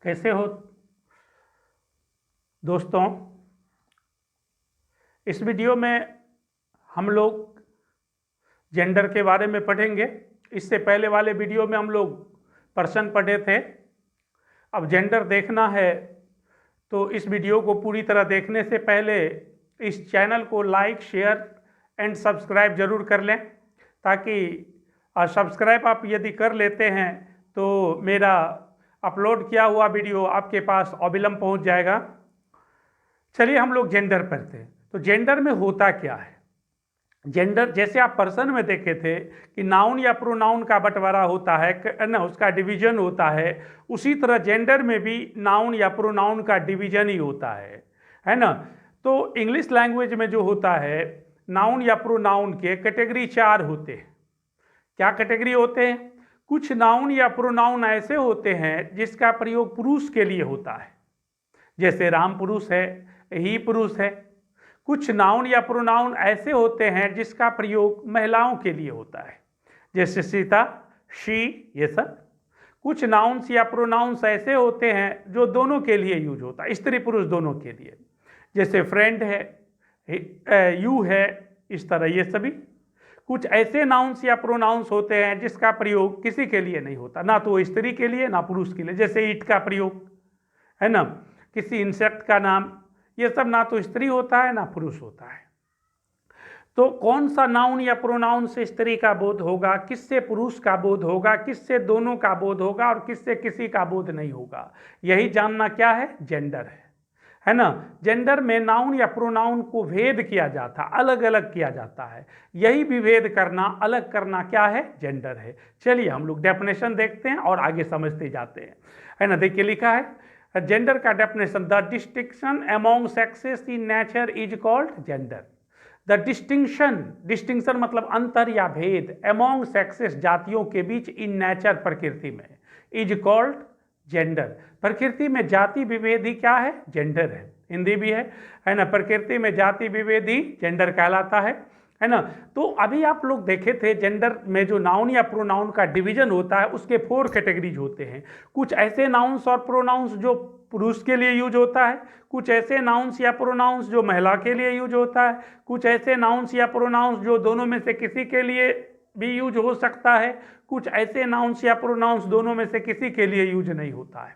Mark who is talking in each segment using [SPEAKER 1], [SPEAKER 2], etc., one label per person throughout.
[SPEAKER 1] कैसे हो दोस्तों। इस वीडियो में हम लोग जेंडर के बारे में पढ़ेंगे। इससे पहले वाले वीडियो में हम लोग पर्सन पढ़े थे। अब जेंडर देखना है तो इस वीडियो को पूरी तरह देखने से पहले इस चैनल को लाइक, शेयर एंड सब्सक्राइब जरूर कर लें, ताकि सब्सक्राइब आप यदि कर लेते हैं तो मेरा अपलोड किया हुआ वीडियो आपके पास अविलंब पहुंच जाएगा। चलिए हम लोग जेंडर पढ़ते हैं। तो जेंडर में होता क्या है। जेंडर जैसे आप पर्सन में देखे थे कि नाउन या प्रोनाउन का बंटवारा होता है ना, उसका डिवीजन होता है, उसी तरह जेंडर में भी नाउन या प्रोनाउन का डिवीजन ही होता है ना। तो इंग्लिश लैंग्वेज में जो होता है नाउन या प्रोनाउन के कैटेगरी 4 होते हैं। क्या कैटेगरी होते हैं? कुछ नाउन या प्रोनाउन ऐसे होते हैं जिसका प्रयोग पुरुष के लिए होता है, जैसे राम पुरुष है, ही पुरुष है। कुछ नाउन या प्रोनाउन ऐसे होते हैं जिसका प्रयोग महिलाओं के लिए होता है, जैसे सीता, शी, ये सब। कुछ नाउन्स या प्रोनाउंस ऐसे होते हैं जो दोनों के लिए यूज होता है, स्त्री पुरुष दोनों के लिए, जैसे फ्रेंड है, यू है, इस तरह ये सभी। कुछ ऐसे नाउन्स या प्रोनाउंस होते हैं जिसका प्रयोग किसी के लिए नहीं होता, ना तो स्त्री के लिए ना पुरुष के लिए, जैसे ईट का प्रयोग है ना, किसी इंसेक्ट का नाम, ये सब ना तो स्त्री होता है ना पुरुष होता है। तो कौन सा नाउन या प्रोनाउन से स्त्री का बोध होगा, किससे पुरुष का बोध होगा, किससे दोनों का बोध होगा और किससे किसी का बोध नहीं होगा, यही जानना क्या है, जेंडर है ना। जेंडर में नाउन या प्रोनाउन को भेद किया जाता, अलग अलग किया जाता है। यही विभेद करना, अलग करना क्या है, जेंडर है। चलिए हम लोग डेफिनेशन देखते हैं और आगे समझते जाते हैं, है ना। देखिए लिखा है जेंडर का definition, the distinction among sexes in nature is called gender. The distinction मतलब अंतर या भेद, अमॉन्ग सेक्सेस जातियों के बीच, इन नेचर प्रकृति में, इज कॉल्ड जेंडर। प्रकृति में जाति विभेद ही क्या है, जेंडर है। हिंदी भी है ना। प्रकृति में जाति विभेद ही जेंडर कहलाता है ना। तो अभी आप लोग देखे थे जेंडर में जो नाउन या प्रोनाउन का डिवीजन होता है उसके 4 कैटेगरीज होते हैं। कुछ ऐसे नाउन्स और प्रोनाउंस जो पुरुष के लिए यूज होता है, कुछ ऐसे नाउन्स या प्रोनाउंस जो महिला के लिए यूज होता है, कुछ ऐसे नाउन्स या प्रोनाउंस जो दोनों में से किसी के लिए भी यूज हो सकता है, कुछ ऐसे नाउन्स या प्रोनाउंस दोनों में से किसी के लिए यूज नहीं होता है।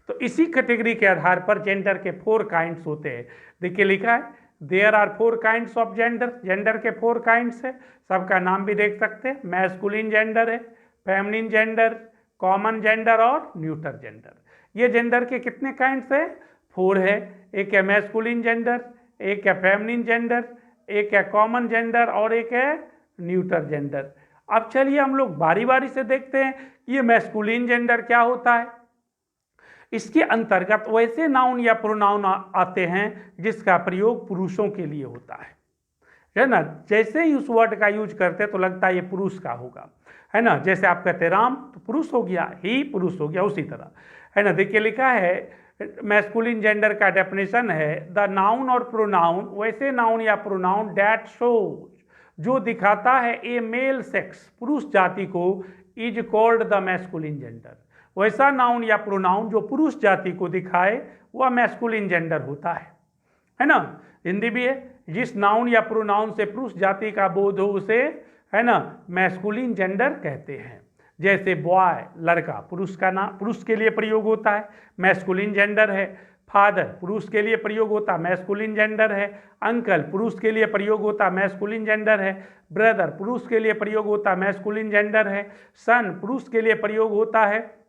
[SPEAKER 1] तो इसी कैटेगरी के आधार पर जेंडर के 4 काइंड्स होते हैं। देखिए लिखा है there are 4 kinds of gender. Gender के 4 काइंड्स है, सबका नाम भी देख सकते हैं। मैस्कुलिन जेंडर है, फेमिनिन जेंडर, कॉमन जेंडर और न्यूटर जेंडर। ये जेंडर के कितने काइंड्स है, 4 है। एक है मैस्कुलिन जेंडर, एक है फेमिनिन जेंडर, एक है कॉमन जेंडर और एक है न्यूटर जेंडर। अब चलिए हम लोग बारी बारी से देखते हैं ये मैस्कुलिन जेंडर क्या होता है। इसके अंतर्गत वैसे नाउन या प्रोनाउन आते हैं जिसका प्रयोग पुरुषों के लिए होता है ना। जैसे ही उस वर्ड का यूज करते तो लगता है ये पुरुष का होगा, है ना। जैसे आप कहते राम तो पुरुष हो गया, ही पुरुष हो गया, उसी तरह है ना। देखिए लिखा है मैस्कुलिन जेंडर का डेफिनेशन है द नाउन और प्रोनाउन, वैसे नाउन या प्रोनाउन डैट शोज, जो दिखाता है ए मेल सेक्स, पुरुष जाति को, is called the masculine gender. वैसा नाउन या प्रोनाउन जो पुरुष जाति को दिखाए वह मैस्कुलिन जेंडर होता है ना। हिंदी भी है, जिस नाउन या प्रोनाउन से पुरुष जाति का बोध हो उसे, है ना, मैस्कुलिन जेंडर कहते हैं। जैसे बॉय, लड़का, पुरुष का नाम, पुरुष के लिए प्रयोग होता है, मैस्कुलिन जेंडर है। फादर पुरुष के लिए प्रयोग होता, मैस्कुलिन जेंडर है। अंकल पुरुष के लिए प्रयोग होता, मैस्कुलिन जेंडर है। ब्रदर पुरुष के लिए प्रयोग होता, मैस्कुलिन जेंडर है। सन पुरुष के लिए प्रयोग होता है।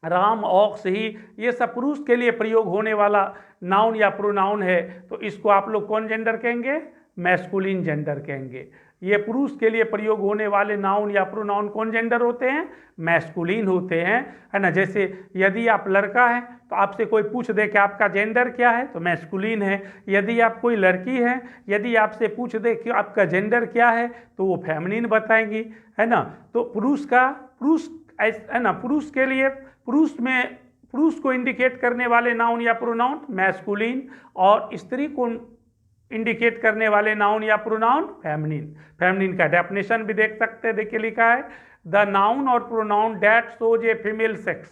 [SPEAKER 1] राम, ऑक्स, ही, ये सब पुरुष के लिए प्रयोग होने वाला नाउन या प्रोनाउन है, तो इसको आप लोग कौन जेंडर कहेंगे, मैस्कुलिन जेंडर कहेंगे। ये पुरुष के लिए प्रयोग होने वाले नाउन या प्रोनाउन कौन जेंडर होते हैं, मैस्कुलिन होते हैं, है ना। जैसे यदि आप लड़का है तो आपसे कोई पूछ दे कि आपका जेंडर क्या है तो मैस्कुलिन है। यदि आप कोई लड़की है, यदि आपसे पूछ दे कि आपका जेंडर क्या है तो वो फेमिनिन बताएंगी, है ना। तो पुरुष है ना, पुरुष के लिए, पुरुष को इंडिकेट करने वाले नाउन या प्रोनाउन मैस्कुलिन, और स्त्री को इंडिकेट करने वाले नाउन या प्रोनाउन फेमिनिन का डेफिनेशन भी देख सकते हैं। देखिए लिखा है द नाउन और pronoun that shows A female sex,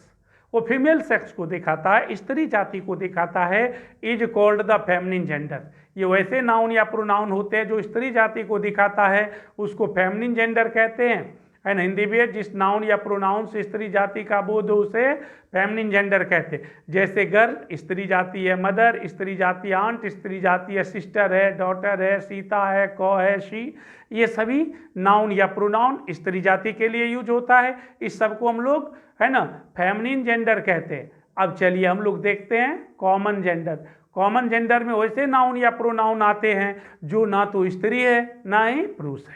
[SPEAKER 1] वो फीमेल सेक्स को दिखाता है, स्त्री जाति को दिखाता है, is called the feminine gender. ये वैसे नाउन या प्रोनाउन होते हैं जो स्त्री जाति को दिखाता है, उसको फेमिनिन जेंडर कहते हैं, है ना। हिंदी में जिस नाउन या प्रोनाउन से स्त्री जाति का बोध हो उसे फेमिनिन जेंडर कहते हैं। जैसे गर्ल स्त्री जाति है, मदर स्त्री जाति, आंट स्त्री जाति है, सिस्टर है, डॉटर है, सीता है, कौ है, शी, ये सभी नाउन या प्रोनाउन स्त्री जाति के लिए यूज होता है। इस सब को हम लोग, है ना, फेमिनिन जेंडर कहते हैं। अब चलिए हम लोग देखते हैं कॉमन जेंडर। कॉमन जेंडर में वैसे नाउन या प्रोनाउन आते हैं जो ना तो स्त्री है ना ही पुरुष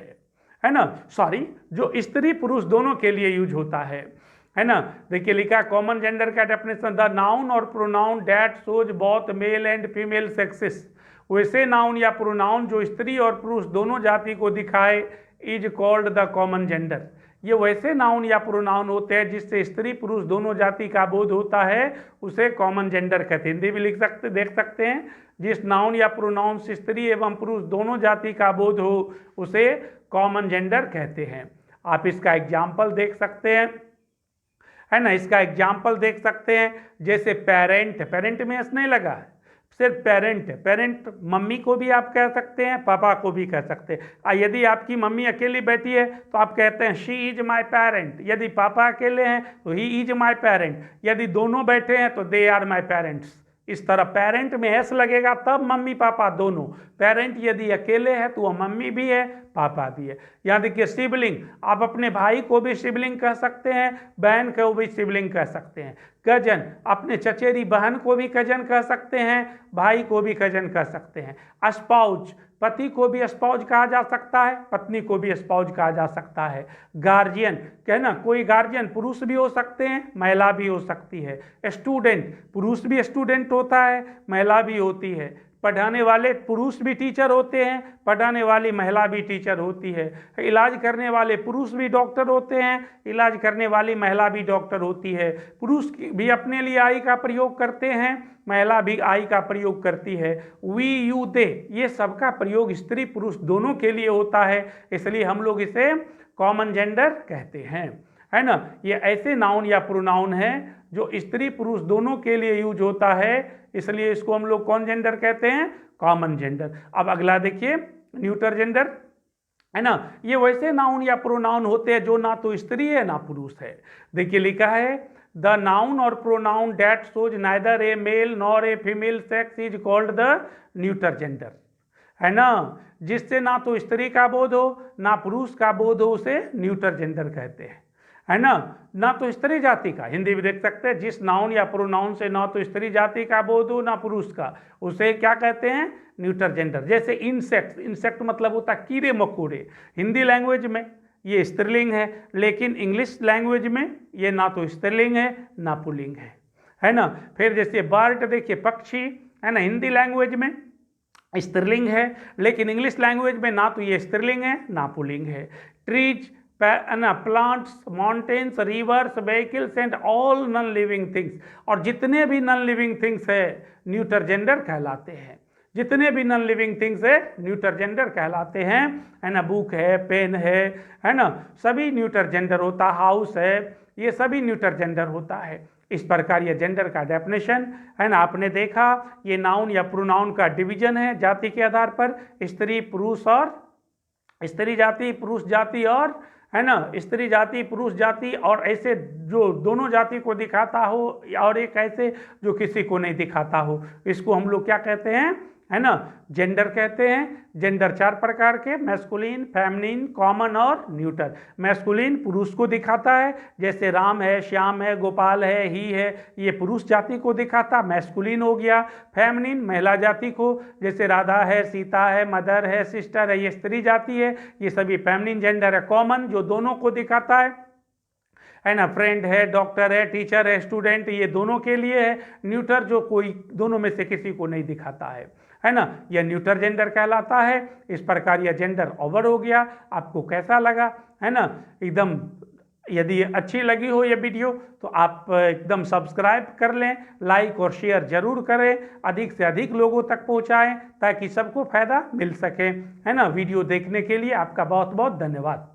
[SPEAKER 1] है ना, सॉरी, जो स्त्री पुरुष दोनों के लिए यूज होता है ना। देखिए लिखा कॉमन जेंडर का डेफिनेशन, द नाउन और pronoun that shows both male and female sexes. वैसे नाउन या प्रोनाउन जो स्त्री और पुरुष दोनों जाति को दिखाए is called the common gender. ये वैसे नाउन या प्रोनाउन होते हैं जिससे स्त्री पुरुष दोनों जाति का बोध होता है, उसे कॉमन जेंडर कहते हैं। हिंदी भी देख सकते हैं, जिस नाउन या प्रोनाउन से स्त्री एवं पुरुष दोनों जाति का बोध हो उसे कॉमन जेंडर कहते हैं। आप इसका एग्जाम्पल देख सकते हैं, है ना, इसका एग्जाम्पल देख सकते हैं। जैसे पेरेंट, पेरेंट में एस नहीं लगा है, सिर्फ पेरेंट। पेरेंट मम्मी को भी आप कह सकते हैं, पापा को भी कह सकते हैं। यदि आपकी मम्मी अकेली बैठी है तो आप कहते हैं शी इज माई पेरेंट। यदि पापा अकेले हैं तो ही इज माई पेरेंट। यदि दोनों बैठे हैं तो दे आर माई पेरेंट्स। इस तरह पेरेंट में एस लगेगा तब मम्मी पापा दोनों। पेरेंट यदि अकेले है तो वह मम्मी भी है, पापा भी है। यहाँ देखिए सिबलिंग, आप अपने भाई को भी सिबलिंग कह सकते हैं, बहन को भी सिबलिंग कह सकते हैं। कजन, अपने चचेरी बहन को भी कजन कह सकते हैं, भाई को भी कजन कह सकते हैं। स्पाउज, पति को भी स्पाउज कहा जा सकता है, पत्नी को भी स्पाउज कहा जा सकता है। गार्जियन, कहना कोई गार्जियन पुरुष भी हो सकते हैं, महिला भी हो सकती है। स्टूडेंट, पुरुष भी स्टूडेंट होता है, महिला भी होती है। पढ़ाने वाले पुरुष भी टीचर होते हैं, पढ़ाने वाली महिला भी टीचर होती है। इलाज करने वाले पुरुष भी डॉक्टर होते हैं, इलाज करने वाली महिला भी डॉक्टर होती है। पुरुष भी अपने लिए आई का प्रयोग करते हैं, महिला भी आई का प्रयोग करती है। वी, यू, दे, ये सबका प्रयोग स्त्री पुरुष दोनों के लिए होता है, इसलिए हम लोग इसे कॉमन जेंडर कहते हैं, है ना। ये ऐसे नाउन या प्रोनाउन है जो स्त्री पुरुष दोनों के लिए यूज होता है, इसलिए इसको हम लोग कौन जेंडर कहते हैं, कॉमन जेंडर। अब अगला देखिए न्यूटर जेंडर, है ना। ये वैसे नाउन या प्रोनाउन होते हैं जो ना तो स्त्री है ना पुरुष है। देखिए लिखा है द नाउन और pronoun that shows neither a male nor a female sex is called the neuter gender, है ना। जिससे ना तो स्त्री का बोध हो ना पुरुष का बोध हो उसे न्यूटर जेंडर कहते हैं, है ना। ना तो स्त्री जाति का, हिंदी भी देख सकते हैं, जिस नाउन या प्रोनाउन से ना तो स्त्री जाति का बोध हो ना पुरुष का, उसे क्या कहते हैं, न्यूटर जेंडर। जैसे इंसेक्ट, इंसेक्ट मतलब होता है कीड़े मकोड़े। हिंदी लैंग्वेज में ये स्त्रीलिंग है, लेकिन इंग्लिश लैंग्वेज में ये ना तो स्त्रीलिंग है ना पुल्लिंग है ना। फिर जैसे बर्ड, देखिए पक्षी, है ना, हिंदी लैंग्वेज में स्त्रीलिंग है, लेकिन इंग्लिश लैंग्वेज में ना तो ये स्त्रीलिंग है ना पुल्लिंग है। Trees, plants, mountains, reverse, vehicles and all non living things, और जितने भी नॉन लिविंग थिंग्स है न्यूटर जेंडर कहलाते हैं। जितने भी नॉन लिविंग थिंग्स है न्यूटर जेंडर कहलाते हैं, है ना। बुक है, पेन है ना, सभी न्यूटर जेंडर होता। हाउस है, ये सभी न्यूटर जेंडर होता है। इस प्रकार ये जेंडर का डेफिनेशन, है ना, आपने देखा। ये नाउन या प्रोनाउन का डिवीजन है जाति के आधार पर, स्त्री पुरुष और स्त्री जाति, पुरुष जाति, और है ना, स्त्री जाति पुरुष जाति, और ऐसे जो दोनों जाति को दिखाता हो, और एक ऐसे जो किसी को नहीं दिखाता हो, इसको हम लोग क्या कहते हैं, है ना, जेंडर कहते हैं। जेंडर 4 प्रकार के, मैस्कुलिन, फेमिनिन, कॉमन और न्यूटर। मैस्कुलिन पुरुष को दिखाता है, जैसे राम है, श्याम है, गोपाल है, ही है, ये पुरुष जाति को दिखाता, मैस्कुलिन हो गया। फेमिनिन महिला जाति को, जैसे राधा है, सीता है, मदर है, सिस्टर है, ये स्त्री जाति है, ये सभी फेमिनिन जेंडर है। कॉमन जो दोनों को दिखाता है ना, फ्रेंड है, डॉक्टर है, टीचर है, स्टूडेंट, ये दोनों के लिए है। न्यूटर जो कोई दोनों में से किसी को नहीं दिखाता है ना, यह न्यूटर जेंडर कहलाता है। इस प्रकार यह जेंडर ओवर हो गया। आपको कैसा लगा, है ना, एकदम यदि अच्छी लगी हो ये वीडियो तो आप एकदम सब्सक्राइब कर लें, लाइक और शेयर जरूर करें, अधिक से अधिक लोगों तक पहुंचाएं ताकि सबको फायदा मिल सके, है ना। वीडियो देखने के लिए आपका बहुत बहुत धन्यवाद।